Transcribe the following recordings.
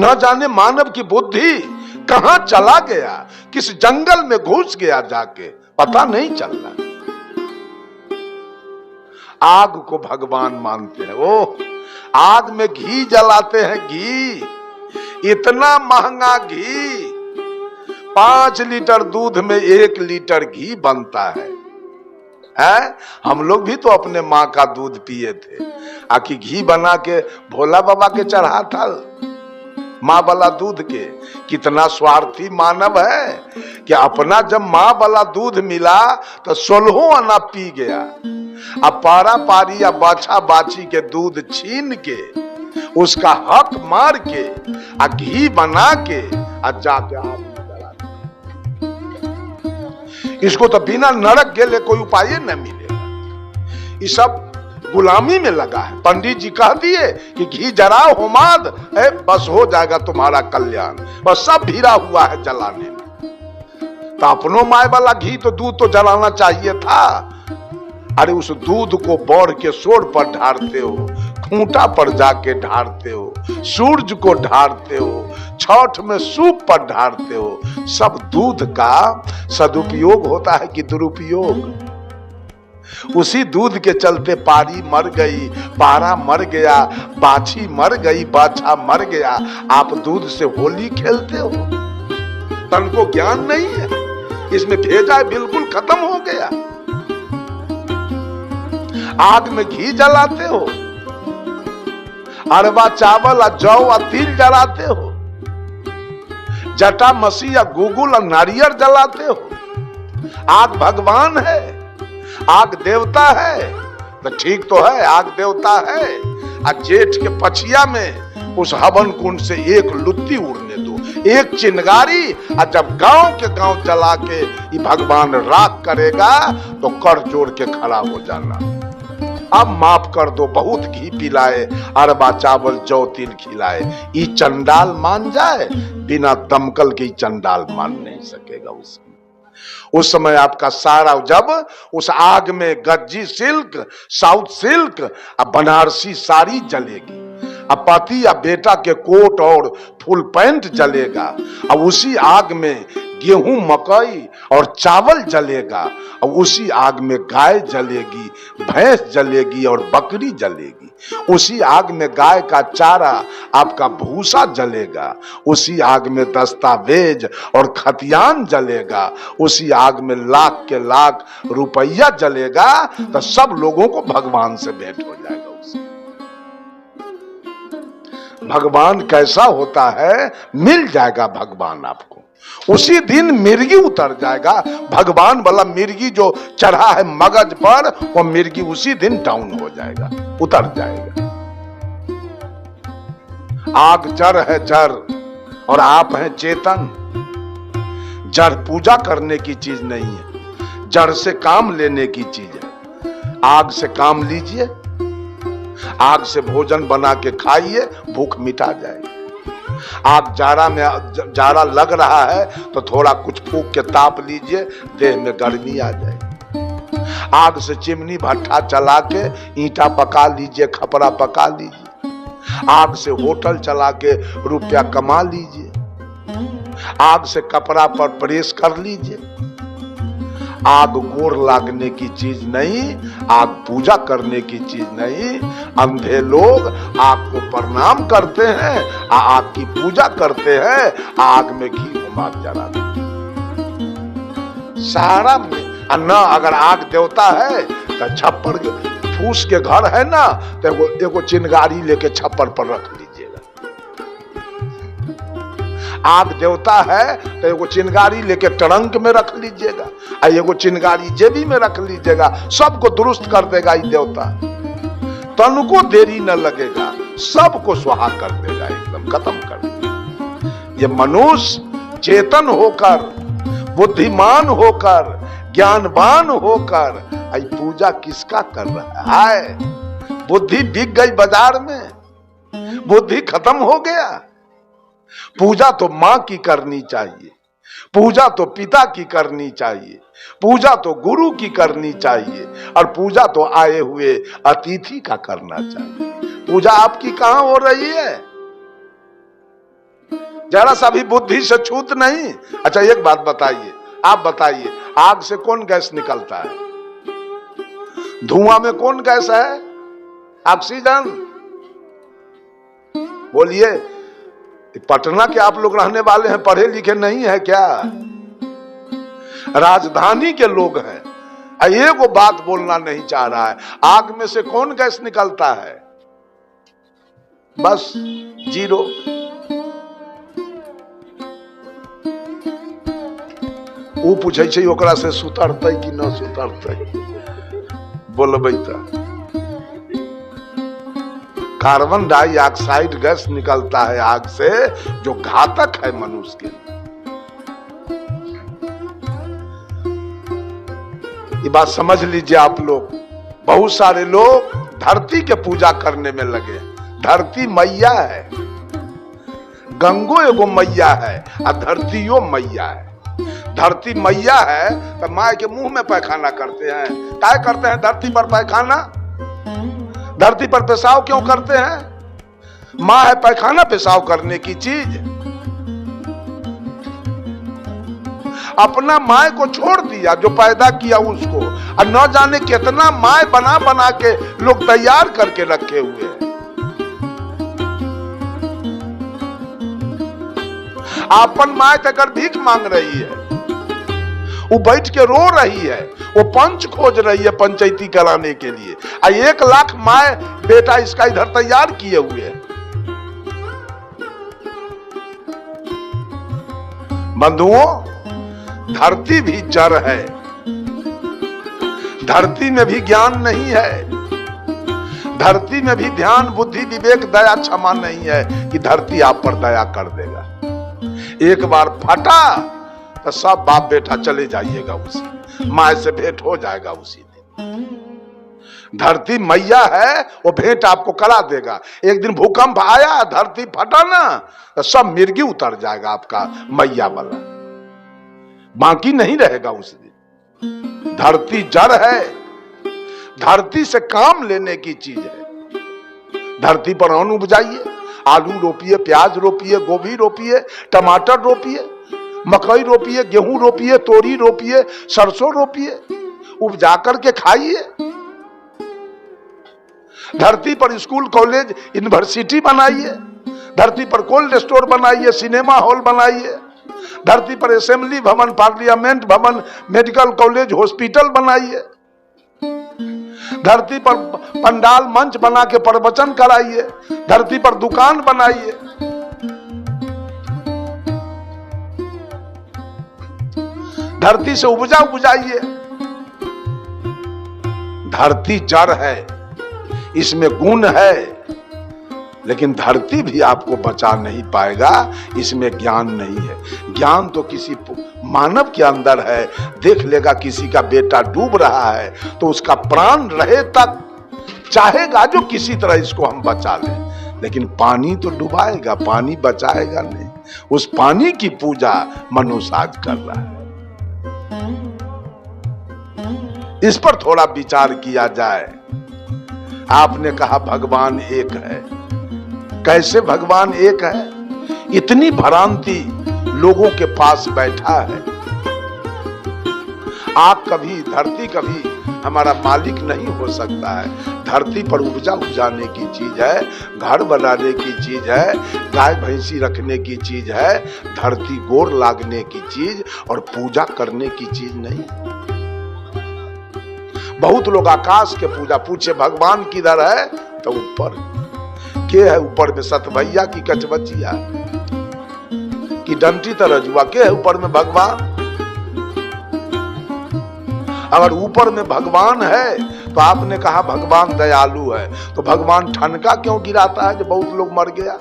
न जाने मानव की बुद्धि कहां चला गया, किस जंगल में घुस गया जाके, पता नहीं चल रहा। आग को भगवान मानते हैं। ओह, आग में घी जलाते हैं। घी, इतना महंगा घी, 5 लीटर दूध में 1 लीटर घी बनता है। हम लोग भी तो अपने माँ का दूध पिए थे, आखिर घी बना के भोला बाबा के चढ़ा था माँ वाला दूध के। कितना स्वार्थी मानव है कि अपना जब माँ वाला दूध मिला तो 16 आना पी गया। अब पारा पारी या बाछा बाछी के दूध छीन के, उसका हक मार के, घी बना के जाके आप, इसको तो बिना नरक गेले कोई उपाय न मिलेगा। ये सब गुलामी में लगा है। पंडित जी कह दिए कि घी जराओ होमाद, बस हो जाएगा तुम्हारा कल्याण, बस सब भीड़ा हुआ है जलाने में। तो अपनों माय वाला घी तो दूध तो जलाना चाहिए था। अरे उस दूध को बौर के सोड़ पर ढारते हो, खूंटा पर जाके ढारते हो, सूरज को ढारते हो, छठ में सूप पर ढारते हो। सब दूध का सदुपयोग होता है कि दुरुपयोग? उसी दूध के चलते पारी मर गई, पारा मर गया, बाछी मर गई, बाछा मर गया। आप दूध से होली खेलते हो, तन को ज्ञान नहीं है, इसमें भेजा बिल्कुल खत्म हो गया। आग में घी जलाते हो, अरवा चावल और जौ और तिल जलाते हो, जटा मसी या गुगुल और नारियल जलाते हो। आग भगवान है, आग देवता है तो ठीक तो है, आग देवता है। और जेठ के पछिया में उस हवन कुंड से एक लुत्ती उड़ने दो, एक चिंगारी, और जब गांव के गांव जला के ये भगवान राख करेगा तो कर जोड़ के खड़ा हो जाना। अब माफ कर दो, बहुत घी पिलाए, अरबा चावल जौ तिल खिलाए, ये चंडाल मान जाए, बिना दमकल के चंडाल मान नहीं सकेगा। उस समय आपका सारा, जब उस आग में गज्जी सिल्क, साउथ सिल्क और बनारसी साड़ी जलेगी, अब पति या बेटा के कोट और फुल पैंट जलेगा, और उसी आग में गेहूं मकई और चावल जलेगा, और उसी आग में गाय जलेगी, भैंस जलेगी और बकरी जलेगी। उसी आग में गाय का चारा, आपका भूसा जलेगा। उसी आग में दस्तावेज और खतियान जलेगा। उसी आग में लाख के लाख रुपया जलेगा। तो सब लोगों को भगवान से भेंट हो जाएगा। भगवान कैसा होता है, मिल जाएगा भगवान आपको। उसी दिन मिर्गी उतर जाएगा। भगवान वाला मिर्गी जो चढ़ा है मगज पर, वो मिर्गी उसी दिन डाउन हो जाएगा, उतर जाएगा। आग जड़ है जड़, और आप हैं चेतन। जड़ पूजा करने की चीज नहीं है, जड़ से काम लेने की चीज है। आग से काम लीजिए, आग से भोजन बना के खाइए, भूख मिटा जाएगी। आग जाड़ा लग रहा है तो थोड़ा कुछ फूंक के ताप लीजिए, देह में गर्मी आ जाएगी। आग से चिमनी भट्ठा चला के ईंटा पका लीजिए, खपरा पका लीजिए। आग से होटल चला के रुपया कमा लीजिए। आग से कपड़ा पर प्रेस कर लीजिए। आग गोर लागने की चीज नहीं, आग पूजा करने की चीज नहीं। अंधे लोग आग को प्रणाम करते हैं, आग की पूजा करते हैं, आग में घी घुमा जलाते सारा में। न अगर आग देवता है तो छप्पर फूस के घर है ना, तो एगो चिंगारी लेके छप्पर पर रख लीजिएगा। आग देवता है तो एगो चिंगारी लेके ट्रंक में रख लीजिएगा, और एगो चिंगारी जेबी में रख लीजिएगा। सबको दुरुस्त कर देगा ये देवता, तन को देरी न लगेगा, सबको सुहा कर देगा, एकदम खत्म कर देगा। ये मनुष्य चेतन होकर, बुद्धिमान होकर, ज्ञानवान होकर आई पूजा किसका कर रहा है? बुद्धि बिक गई बाजार में, बुद्धि खत्म हो गया। पूजा तो मां की करनी चाहिए, पूजा तो पिता की करनी चाहिए, पूजा तो गुरु की करनी चाहिए, और पूजा तो आए हुए अतिथि का करना चाहिए। पूजा आपकी कहां हो रही है? जरा सा भी बुद्धि से छूत नहीं। अच्छा एक बात बताइए, आप बताइए, आग से कौन गैस निकलता है? धुआं में कौन गैस है? ऑक्सीजन। बोलिए, पटना के आप लोग रहने वाले हैं, पढ़े लिखे नहीं है क्या? राजधानी के लोग हैं, ये वो बात बोलना नहीं चाह रहा है। आग में से कौन गैस निकलता है? बस जीरो। वो पूछे छै ओकरा से सुतरतै कि न सुतरतै, बोलबै त। कार्बन डाइऑक्साइड गैस निकलता है आग से, जो घातक है मनुष्य के लिए। ये बात समझ लीजिए आप लोग। बहुत सारे लोग धरती के पूजा करने में लगे। धरती मैया है, गंगो एगो मैया है और धरतीयो मैया है। धरती मैया है तो माँ के मुंह में पैखाना करते हैं। क्या करते हैं धरती पर पैखाना? धरती पर पेशाब क्यों करते हैं? माँ है पैखाना पेशाब करने की चीज। अपना माँ को छोड़ दिया जो पैदा किया उसको, और न जाने कितना माँ बना बना के लोग तैयार करके रखे हुए हैं। अपन माँ अगर भीख मांग रही है, वो बैठ के रो रही है, वो पंच खोज रही है पंचायती कराने के लिए, और 1 लाख माँ बेटा इसका इधर तैयार किए हुए हैं। बंधुओं, धरती भी जड़ है, धरती में भी ज्ञान नहीं है, धरती में भी ध्यान बुद्धि विवेक दया क्षमा नहीं है कि धरती आप पर दया कर देगा। एक बार फटा तो सब बाप बेटा चले जाइएगा, उसी माँ से भेंट हो जाएगा उसी दिन। धरती मैया है, वो भेंट आपको करा देगा। एक दिन भूकंप आया, धरती फटा ना, तो सब मिर्गी उतर जाएगा आपका मैया वाला, बाकी नहीं रहेगा उस दिन। धरती जड़ है, धरती से काम लेने की चीज है। धरती पर अन्न उपजाइए, आलू रोपिए, प्याज रोपिए, गोभी रोपिए, टमाटर रोपिए, मकई रोपिए, गेहूं रोपिए, तोरी रोपिए, सरसों रोपिए, उपजा करके खाइए। धरती पर स्कूल कॉलेज यूनिवर्सिटी बनाइए, धरती पर कोल्ड स्टोर बनाइए, सिनेमा हॉल बनाइए, धरती पर असेंबली भवन, पार्लियामेंट भवन, मेडिकल कॉलेज, हॉस्पिटल बनाइए, धरती पर पंडाल मंच बना के प्रवचन कराइए, धरती पर दुकान बनाइए। धरती से उपजा उपजाइए। धरती जड़ है, इसमें गुण है, लेकिन धरती भी आपको बचा नहीं पाएगा, इसमें ज्ञान नहीं है। ज्ञान तो किसी मानव के अंदर है। देख लेगा किसी का बेटा डूब रहा है तो उसका प्राण रहे तक चाहेगा जो किसी तरह इसको हम बचा लें, लेकिन पानी तो डुबाएगा, पानी बचाएगा नहीं। उस पानी की पूजा मनुष्य आज कर रहा है। इस पर थोड़ा विचार किया जाए। आपने कहा भगवान एक है, कैसे भगवान एक है? इतनी भ्रांति लोगों के पास बैठा है। आग कभी, धरती कभी हमारा मालिक नहीं हो सकता है। धरती पर उपजा उपजाने की चीज है, घर बनाने की चीज है, गाय भैंसी रखने की चीज है। धरती गोर लागने की चीज और पूजा करने की चीज नहीं। बहुत लोग आकाश के पूजा, पूछे भगवान किधर है तो ऊपर के है। ऊपर में सतभैया की कचबचिया की डंटी तरजुआ के है ऊपर में भगवान। अगर ऊपर में भगवान है तो आपने कहा भगवान दयालु है, तो भगवान ठनका क्यों गिराता है जो बहुत लोग मर गया?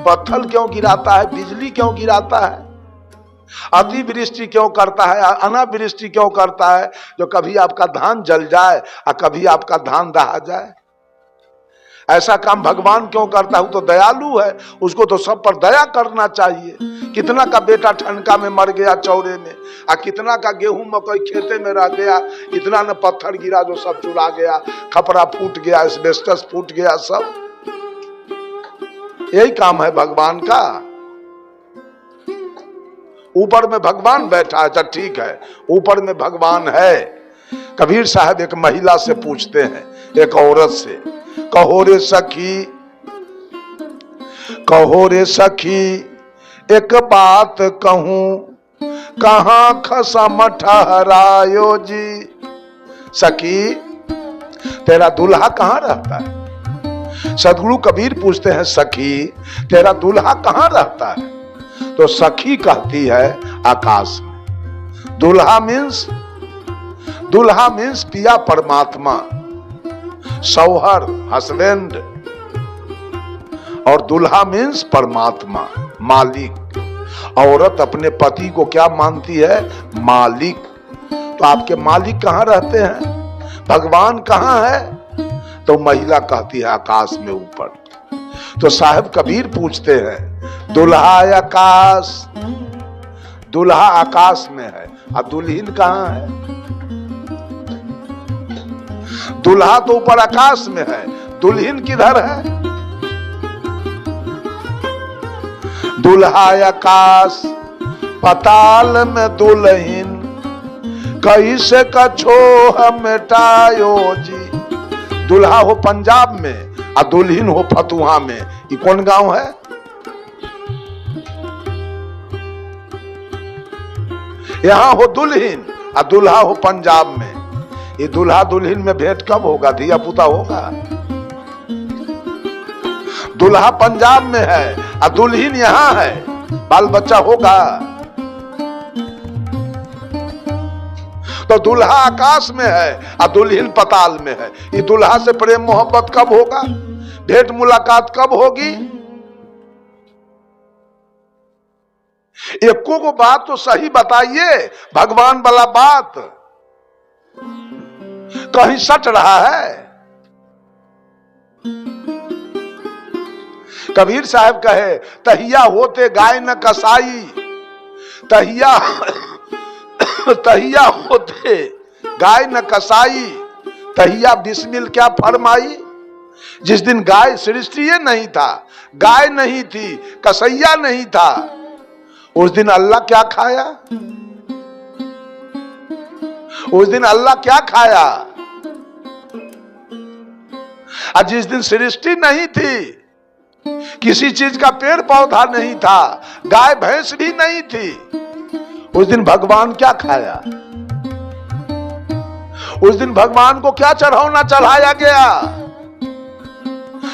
पत्थर क्यों गिराता है? बिजली क्यों गिराता है? अतिवृष्टि क्यों करता है? अनावृष्टि क्यों करता है? जो कभी आपका धान जल जाए और कभी आपका धान दहा जाए। ऐसा काम भगवान क्यों करता है? वो तो दयालु है, उसको तो सब पर दया करना चाहिए। कितना का बेटा ठनका में मर गया चौरे में, और कितना का गेहूं मकई खेते में रह गया, इतना न पत्थर गिरा जो सब चुरा गया, खपरा फूट गया, एस्बेस्टस फूट गया, सब यही काम है भगवान का। ऊपर में भगवान बैठा है। अच्छा ठीक है, ऊपर में भगवान है। कबीर साहब एक महिला से पूछते हैं, एक औरत से, कहो रे सखी, कहो रे सखी एक बात कहूं, कहां खसम ठहरायो जी। सखी तेरा दूल्हा कहां रहता है? सदगुरु कबीर पूछते हैं, सखी तेरा दूल्हा कहां रहता है? तो सखी कहती है, आकाश में। दूल्हा मीन्स पिया परमात्मा, सौहर हस्बैंड, और दूल्हा मीन्स परमात्मा, मालिक। औरत अपने पति को क्या मानती है? मालिक। तो आपके मालिक कहां रहते हैं? भगवान कहां है? तो महिला कहती है, आकाश में ऊपर। तो साहब कबीर पूछते हैं, दूल्हा आकाश, दूल्हा आकाश में है, अब दुल्हन कहां है? दूल्हा तो ऊपर आकाश में है, दुल्हन किधर है? दूल्हा आकाश पताल में दुल्हन, कैसे कछो मिटायो जी। दूल्हा हो पंजाब में और दुल्हन हो फतुहा में, ये कौन गांव है? यहां हो दुल्हन और दूल्हा हो पंजाब में। ये दूल्हा दुल्हन में भेंट कब होगा? धिया पुता होगा। दूल्हा पंजाब में है और दुल्हन यहां है, बाल बच्चा होगा। तो दूल्हा आकाश में है और दुल्हन पताल में है। ये दूल्हा से प्रेम मोहब्बत कब होगा? भेंट मुलाकात कब होगी? एको को बात तो सही बताइए, भगवान वाला बात कहीं सट रहा है? कबीर साहब कहे, तहिया होते गाय न कसाई, तहिया तहिया होते गाय न कसाई, तहिया बिस्मिल क्या फरमाई। जिस दिन गाय सृष्टि नहीं था, गाय नहीं थी, कसैया नहीं था, उस दिन अल्लाह क्या खाया? उस दिन अल्लाह क्या खाया? और जिस दिन सृष्टि नहीं थी, किसी चीज का पेड़ पौधा नहीं था, गाय भैंस भी नहीं थी, उस दिन भगवान क्या खाया? उस दिन भगवान को क्या चढ़ाना चढ़ाया गया?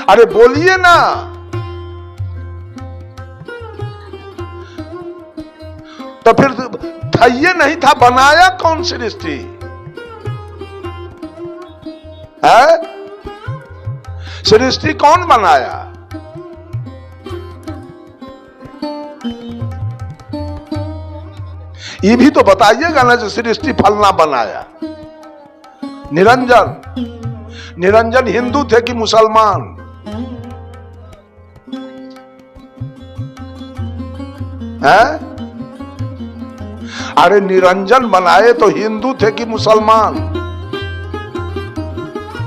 अरे बोलिए ना। तो फिर थैये नहीं था, बनाया कौन सृष्टि है? सृष्टि कौन बनाया? ये भी तो बताइएगा ना, जो सृष्टि फलना बनाया। निरंजन हिंदू थे कि मुसलमान? हैं? अरे निरंजन बनाए तो हिंदू थे कि मुसलमान?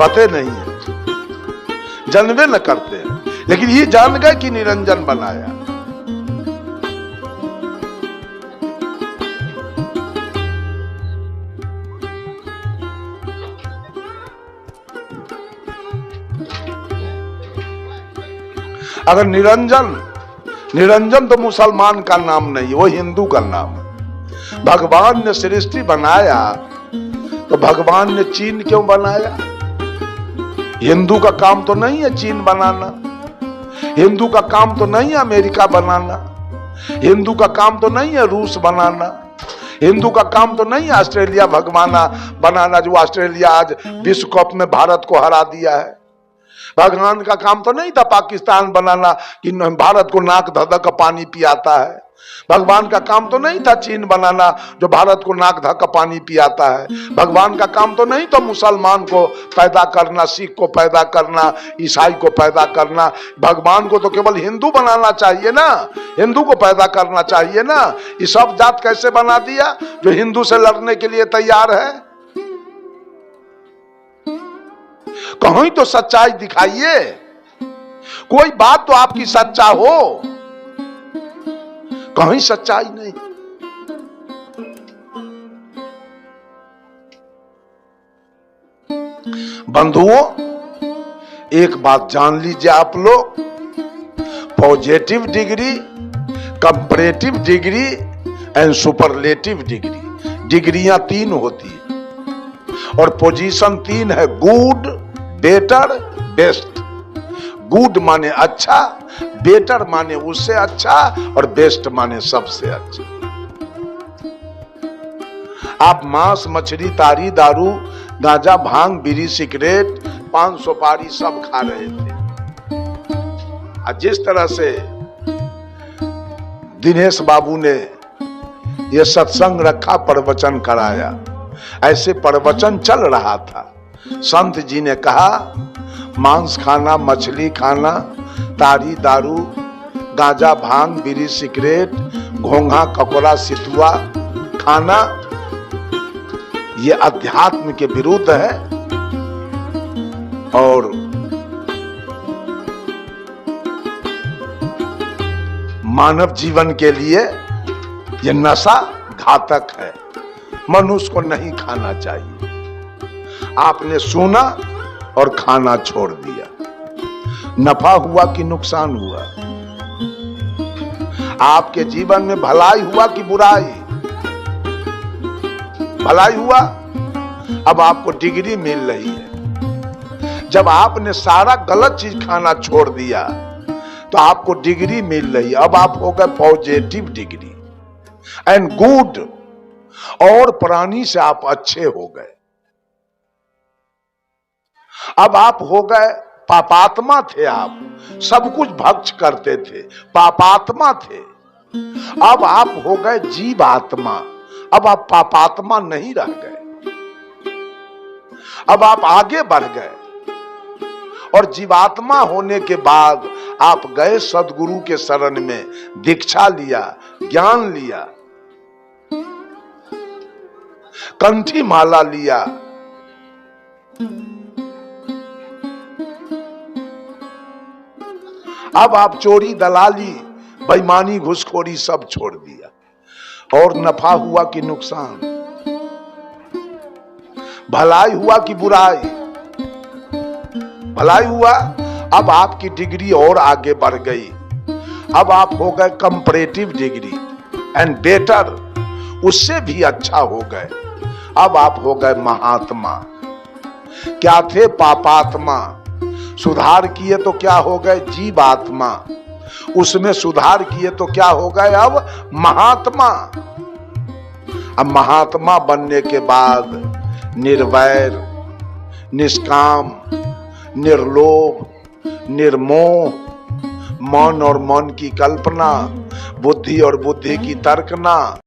पते नहीं है, जानवे न करते हैं, लेकिन ये जान गए कि निरंजन बनाया। अगर निरंजन तो मुसलमान का नाम नहीं, वो हिंदू का नाम है। भगवान ने सृष्टि बनाया तो भगवान ने चीन क्यों बनाया? हिंदू का काम तो नहीं है चीन बनाना, हिंदू का काम तो नहीं है अमेरिका बनाना, हिंदू का काम तो नहीं है रूस बनाना, हिंदू का काम तो नहीं है ऑस्ट्रेलिया बनाना, जो ऑस्ट्रेलिया आज विश्व कप में भारत को हरा दिया है। भगवान का काम तो नहीं था पाकिस्तान बनाना कि भारत को नाक धधक पानी पियाता है। भगवान का काम तो नहीं था चीन बनाना जो भारत को नाक धक्का पानी पियाता है। भगवान का काम तो नहीं तो मुसलमान को पैदा करना, सिख को पैदा करना, ईसाई को पैदा करना। भगवान को तो केवल हिंदू बनाना चाहिए ना, हिंदू को पैदा करना चाहिए ना। ये सब जात कैसे बना दिया जो हिंदू से लड़ने के लिए तैयार है? कहीं तो सच्चाई दिखाइए, कोई बात तो आपकी सच्चा हो। कहीं सच्चाई नहीं। बंधुओं, एक बात जान लीजिए आप लोग, positive degree, comparative degree and superlative degree, डिग्रियां 3 होती है और पोजीशन 3 है, गुड, बेटर, बेस्ट। गुड माने अच्छा, बेटर माने उससे अच्छा और बेस्ट माने सबसे अच्छा। आप मांस, मछली, तारी, दारू, गांजा, भांग, बीड़ी, सिगरेट, पान, सुपारी सब खा रहे थे। जिस तरह से दिनेश बाबू ने यह सत्संग रखा, प्रवचन कराया, ऐसे प्रवचन चल रहा था। संत जी ने कहा मांस खाना, मछली खाना, तारी, दारू, गांजा, भांग, बीड़ी, सिगरेट, घोंघा, ककोड़ा, सितुआ खाना ये अध्यात्म के विरुद्ध है और मानव जीवन के लिए यह नशा घातक है, मनुष्य को नहीं खाना चाहिए। आपने सुना और खाना छोड़ दिया, नफा हुआ कि नुकसान हुआ? आपके जीवन में भलाई हुआ कि बुराई? भलाई हुआ। अब आपको डिग्री मिल रही है। जब आपने सारा गलत चीज खाना छोड़ दिया तो आपको डिग्री मिल रही है। अब आप हो गए पॉजिटिव डिग्री एंड गुड, और प्राणी से आप अच्छे हो गए। अब आप हो गए पापात्मा थे, आप सब कुछ भक्ष करते थे, पापात्मा थे। अब आप हो गए जीवात्मा, अब आप पापात्मा नहीं रह गए, अब आप आगे बढ़ गए। और जीवात्मा होने के बाद आप गए सदगुरु के शरण में, दीक्षा लिया, ज्ञान लिया, कंठी माला लिया। अब आप चोरी, दलाली, बेईमानी, घुसखोरी सब छोड़ दिया। और नफा हुआ कि नुकसान? भलाई हुआ कि बुराई? भलाई हुआ। अब आपकी डिग्री और आगे बढ़ गई। अब आप हो गए कंपैरेटिव डिग्री एंड बेटर, उससे भी अच्छा हो गए। अब आप हो गए महात्मा। क्या थे? पापात्मा। सुधार किए तो क्या हो गए? जीवात्मा। उसमें सुधार किए तो क्या हो गए? अब महात्मा। अब महात्मा बनने के बाद निर्वैर, निष्काम, निर्लोभ, निर्मोह, मन और मन की कल्पना, बुद्धि और बुद्धि की तर्कना,